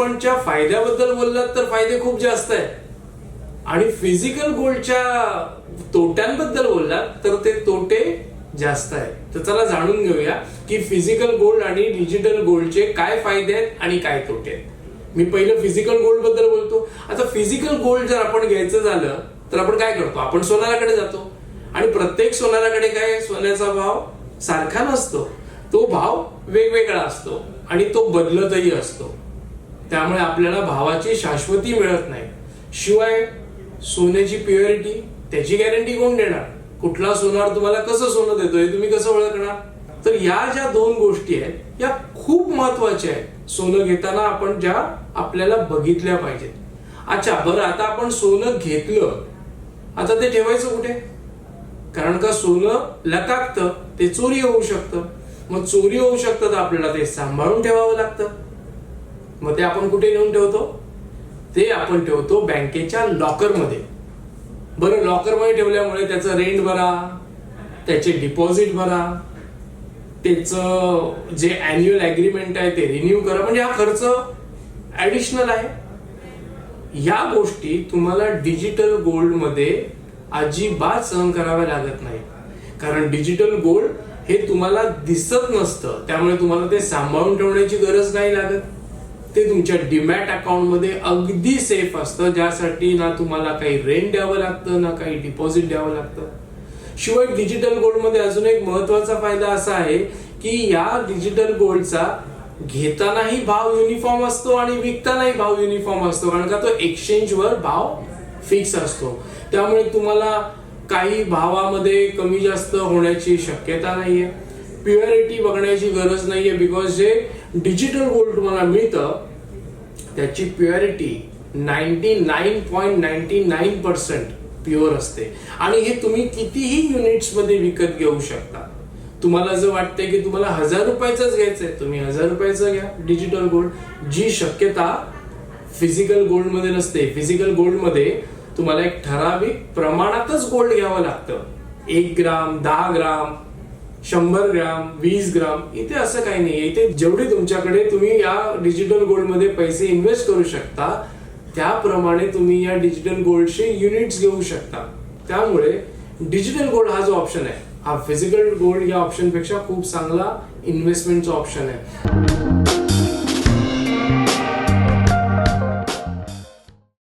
फंडच्या फायद्याबद्दल बोललात तर फायदे खूप जास्त आहेत, आणि फिजिकल गोल्डच्या तोट्यांबद्दल बोललात तर ते तोटे जास्त आहेत. तर चला जाणून घेऊया की फिजिकल गोल्ड आणि डिजिटल गोल्डचे काय फायदे आहेत आणि काय तोटे आहेत. मी पहिलं फिजिकल गोल्ड बद्दल बोलतो. आता फिजिकल गोल्ड जर आपण घ्यायचं झालं तर आपण काय करतो, आपण सोनाराकडे जातो, आणि प्रत्येक सोनाराकडे काय सोन्याचा भाव सारखा नसतो, तो भाव वेगवेगळा असतो आणि तो बदलतही असतो. त्यामुळे आपल्याला भावाची शाश्वती मिळत नाही. शिवाय सोन्याची प्युरिटी त्याची गॅरंटी कोण देणार, कुठला सोनार तुम्हाला कसं सोनं देतोय तुम्ही कसं ओळखणार. तर या ज्या दोन गोष्टी आहेत या खूप महत्वाच्या आहेत सोनं घेताना, आपण ज्या आपल्याला बघितल्या पाहिजेत. अच्छा बरं, आता आपण सोनं घेतलं, आता ते ठेवायचं कुठे, कारण का सोनं लकाकतं, ते चोरी होऊ शकतं. मग चोरी होऊ शकतं तर आपल्याला ते सांभाळून ठेवावं लागतं. मग ते आपण कुठे नेऊन ठेवतो, ते आपण ठेवतो बँकेच्या लॉकरमध्ये. बरं, लॉकरमध्ये ठेवल्यामुळे त्याचं रेंट भरा, त्याचे डिपॉझिट भरा, त्याचं जे अॅन्युअल अग्रीमेंट आहे ते रिन्यू करा, म्हणजे हा खर्च ऍडिशनल आहे. या गोष्टी तुम्हाला डिजिटल गोल्ड मध्ये अजिबात सहन कराव्या लागत नाही, कारण डिजिटल गोल्ड हे तुम्हाला दिसत नसतं, त्यामुळे तुम्हाला ते सांभाळून ठेवण्याची गरज नाही लागत. ते तुमच्या डीमॅट अकाउंट मध्ये अगदी सेफ असतं, ज्यासाठी ना तुम्हाला काही रेंट द्यावं लागतं ना काही डिपॉझिट द्यावं लागतं. शिवाय डिजिटल गोल्ड मध्ये अजून एक महत्वाचा फायदा असा आहे की या डिजिटल गोल्डचा घेतानाही भाव युनिफॉर्म असतो आणि विकतानाही भाव युनिफॉर्म असतो, कारण का तो एक्सचेंजवर भाव फिक्स असतो. त्यामुळे तुम्हाला काही भावामध्ये कमी जास्त होण्याची शक्यता नाहीये. प्युरिटी बघण्याची गरज नाहीये, बिकॉज जे डिजिटल गोल्ड तुम्हाला मिळतं त्याची प्युरिटी 99.99% प्युअर असते, आणि हे तुम्ही कितीही युनिट्स मध्ये विकत घेऊ शकता. तुम्हाला जर वाटतंय की तुम्हाला 1000 रुपयाचंच घ्यायचंय, तुम्ही 1000 रुपयाचं घ्या डिजिटल गोल्ड. जी शक्यता फिजिकल गोल्ड मध्ये नसते. फिजिकल गोल्ड मध्ये तुम्हाला एक ठराविक प्रमाणातच गोल्ड घ्यावं लागतं. 1 ग्राम, 10 ग्राम, 100 ग्राम, 20 ग्राम, इथे असं काही नाही. इथे जेवढे तुमच्याकडे तुम्ही या डिजिटल गोल्ड मध्ये पैसे इन्व्हेस्ट करू शकता त्याप्रमाणे तुम्ही या डिजिटल गोल्डचे युनिट्स घेऊ शकता. त्यामुळे डिजिटल गोल्ड हा जो ऑप्शन आहे हा फिजिकल गोल्ड या ऑप्शन पेक्षा खूप चांगला इन्व्हेस्टमेंटचा ऑप्शन आहे.